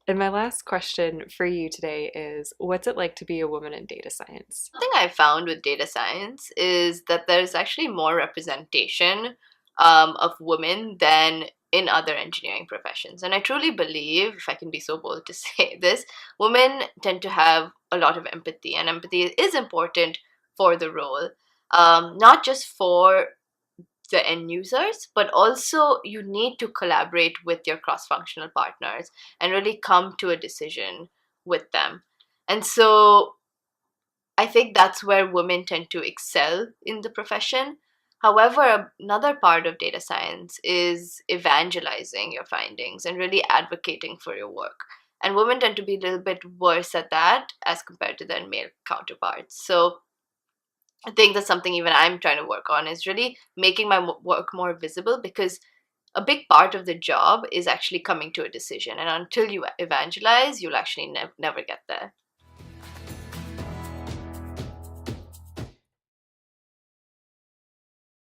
And my last question for you today is what's it like to be a woman in data science? One thing I found with data science is that there's actually more representation of women than in other engineering professions. And I truly believe, if I can be so bold to say this, women tend to have a lot of empathy, and empathy is important for the role, not just for the end users, but also you need to collaborate with your cross functional partners and really come to a decision with them. And so I think that's where women tend to excel in the profession. However, another part of data science is evangelizing your findings and really advocating for your work. And women tend to be a little bit worse at that as compared to their male counterparts. So I think that's something even I'm trying to work on is really making my work more visible, because a big part of the job is actually coming to a decision. And until you evangelize, you'll actually never get there.